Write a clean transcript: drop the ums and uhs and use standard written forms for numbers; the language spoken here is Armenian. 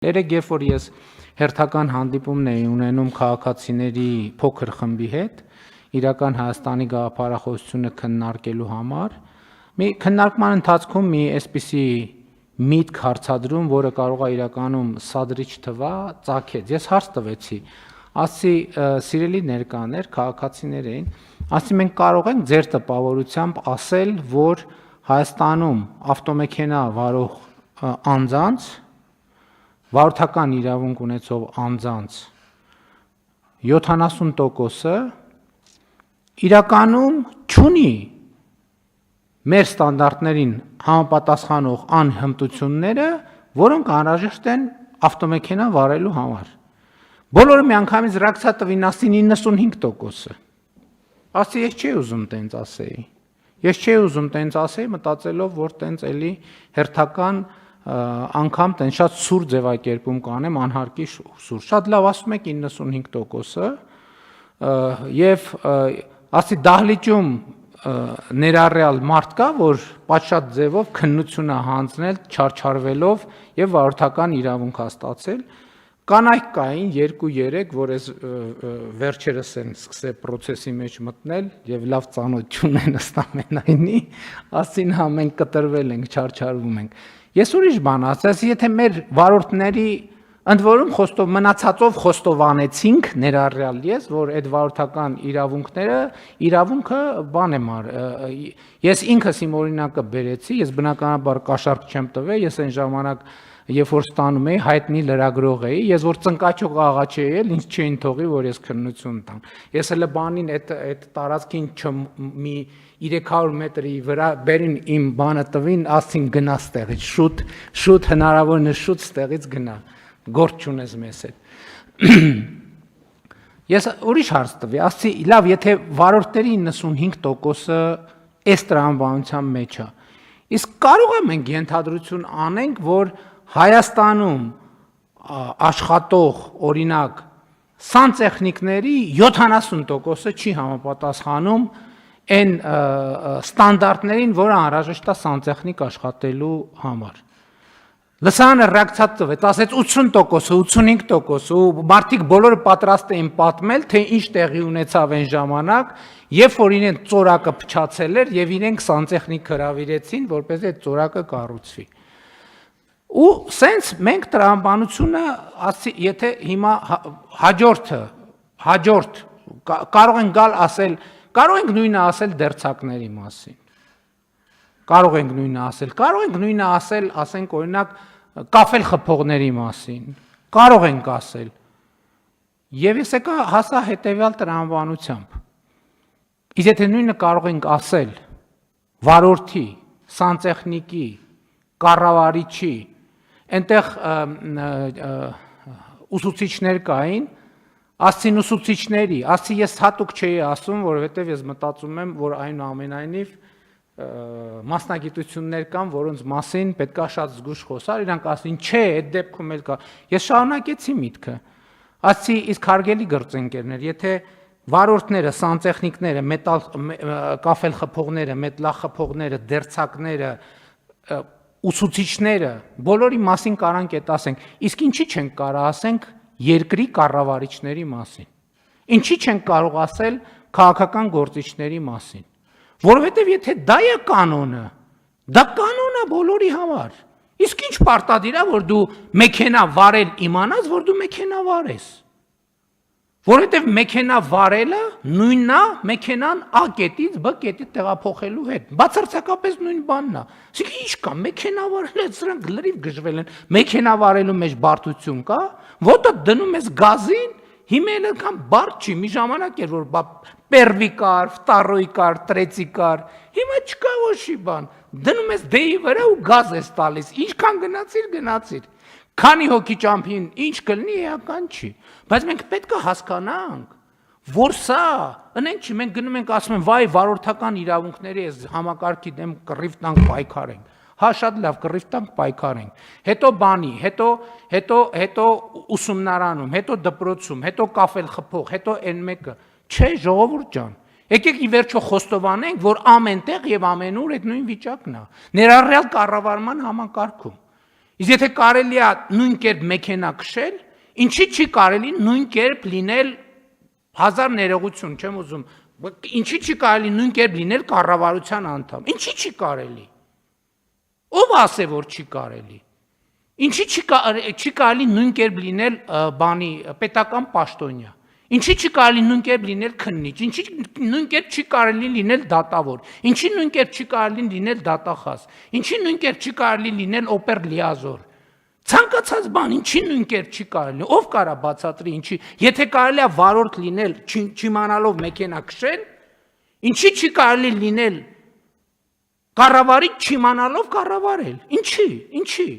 Երեք երբ որ ես հերթական հանդիպումն էի ունենում քաղաքացիների փոքր խմբի հետ, իրական Հայաստանի գաղափարախոսությունը քննարկելու համար, մի քննարկման ընթացքում մի այսպիսի միտք հարցադրում, որը կարող է իրականում սադրիչ թվա, ծագեց։ Ես հարց տվեցի, ասի սիրելի ներկաներ, քաղաքացիներ էին, ասի մենք կարող ենք ձեր տպավորությամբ ասել, որ Հայաստանում ավտոմեքենա վարող անձանց վարորդական իրավունք ունեցող անձանց 70%-ը իրականում չունի մեր ստանդարտներին համապատասխանող անհմտությունները, որոնք անհրաժեշտ են ավտոմեքենա վարելու համար։ Բոլորը միանգամից ռակցա տվին ասին 95%-ը։ Ասի ես չի ուզում տենց ասեի։ Ես չի ուզում տենց ասեի, մտածելով, որ տենց էլի հերթական անգամ տեն շատ սուր ձևակերպում կանեմ, անհարկի սուր։ Շատ լավ ասում եք 95%-ը եւ ասի դահլիճում ներառյալ մարդ կա, որ պատշաճ ձևով քննություն է հանձնել, չարչարվելով եւ վարորդական իրավունք հաստատել։ Կանայք կային 2-3, որ այս վերջերս են սկսել process-ի մեջ մտնել եւ լավ ծանոթություն են ըստ ամենայնի, ասին հա մենք կտրվել ենք, չարչարվում ենք։ Ես ուրիշ բան ասացի, եթե մեր վարորդների ընդ որում մնացածով խոստովանեցինք ներառյալ ես, որ այդ վարորդական իրավունքը բան եմ ես ինքս իմ օրինակը բերեցի, ես բնականաբար կաշառք չեմ տվել, ես այն ժամանակ երբ որ ստանում էի, հայտնի լրագրող էի, ես որ ծնկաչող աղաչի էի, ինձ չէին թողի, որ ես քննություն տամ։ Ես հələ բանին այդ տարածքին մի 300 մետրի վրա բերին իմ բանը տվին, ասին գնա ստեղից, շուտ հնարավորինս շուտ ստեղից գնա, գործ չունես մեզ հետ։ Ես ուրիշ հարց տվի, ասի լավ, եթե վարորդների 95%-ը այս տրամաբանության մեջ է, իսկ կարող է մենք ենթադրություն անենք, որ Հայաստանում աշխատող օրինակ սանտեխնիկների 70%-ը չի համապատասխանում այն ստանդարտներին, որը անհրաժեշտ է սանտեխնիկ աշխատելու համար։ Լսարանը ռեակցիա տվեց, ասեց 80%, 85% ու մարդիկ բոլորը պատրաստ էին պատմել, թե ինչ տեղի ունեցավ այն ժամանակ, երբ որ իրենք ծորակը փչացել էր եւ իրենք սանտեխնիկ հրավիրեցին, որպեսզի այդ ծորակը կառուցվի։ Ու սենց մենք տրամաբանությունը, եթե հիմա հաջորդ կարող ենք գալ ասել, կարող ենք նույնը ասել դերձակների մասին։ Կարող ենք նույնը ասել, ասենք օրինակ կաֆել խփողների մասին։ Կարող ենք ասել։ Եվ ես եկա հասա հետևյալ տրամաբանությամբ։ Իսկ եթե նույնը կարող ենք ասել վարորդի, սանտեխնիկի, կառավարիչի, այնտեղ ուսուցիչներ կային, ասին ուսուցիչների, ասի ես հատուկ չէի ասում, որովհետև ես մտածում եմ, որ այնուամենայնիվ մասնագիտություններ կան, որոնց մասին պետք է շատ զգույշ խոսալ, իրանք ասին, չէ, այդ դեպքում էլ կա։ Ես շարունակեցի միտքը։ Ասի, իսկ հարգելի գործընկերներ, եթե վարորդները, սանտեխնիկները, կաֆել խփողները, մետլախփողները, դերձակները, ուսուցիչները, բոլորի մասին կարանք այդ ասենք, իսկ ինչի չենք կարող ասենք երկրի կառավարիչների մասին։ Ինչի չենք կարող ասել քաղաքական գործիչների մասին։ Որովհետև եթե դա է կանոնը, դա կանոն է բոլորի համար։ Իսկ ինչ պարտադիր է, որ դու մեքենա վարել իմանաս, որ դու մեքենա վարես։ Որովհետև մեքենա վարելը նույնն է մեքենան A կետից B կետի տեղափոխելու հետ։ Բացարձակապես նույն բանն է։ Իսկ ինչ կա, մեքենա վարելը սրանք լրիվ գժվել են։ Մեքենա վարելու մեջ բարդություն կա, ոտը դնում ես գազին, հիմա էլ կան բարդ չի, մի ժամանակ էր որ պերվի կար, վտարոյի կար, տրեցի կար, հիմա չկա ոչի բան։ Դնում ես դեի վրա ու գազ ես տալիս, ինչքան գնացիր։ Քանի հոգի ճամփին ինչ կլինի էական չի, բայց մենք պետք է հասկանանք, որ սա, ընենք չի, մենք գնում ենք ասում են, վայ վարորդական իրավունքների այս համակարգի դեմ կռիվ տանք պայքարենք, հա շատ լավ կռիվ տանք պայքարենք, հետո բանի, հետո ուսումնարանում, հետո դպրոցում, հետո կաֆել խփող, հետո այն մեկը, չէ ժողովուրդ ջան, եկեք ի վերջո խոստովանենք, որ ամենտեղ եւ ամենուր այդ նույն վիճակն է, ներառյալ կառավարման համակարգում։ Իսկ եթե կարելի է նույն կերպ մեքենա քշել, ինչի չի կարելի նույն կերպ լինել հազար ներողություն, չեմ ուզում, ինչի չի կարելի նույն կերպ լինել կառավարության անդամ, ինչի չի կարելի, ով ասե, որ չի կարելի, ինչի չի կարելի նույն կերպ լինել բանի պետական պաշտոնյա, ինչի չի կարելի նույն կերպ լինել քննիչ, ինչի նույն կերպ չի կարելի լինել դատավոր, ինչի նույն կերպ չի կարելի լինել դատախազ, ինչի նույն կերպ չի կարելի լինել օպեր լիազոր, ցանկացած բան, ինչի նույն կերպ չի կարելի, ով կարա բացատրի, ինչի, եթե կարելի է վարորդ լինել, չիմանալով մեքենա քշել, ինչի չի կարելի լինել կառավարիչ չիմանալով կառավարել, ինչի։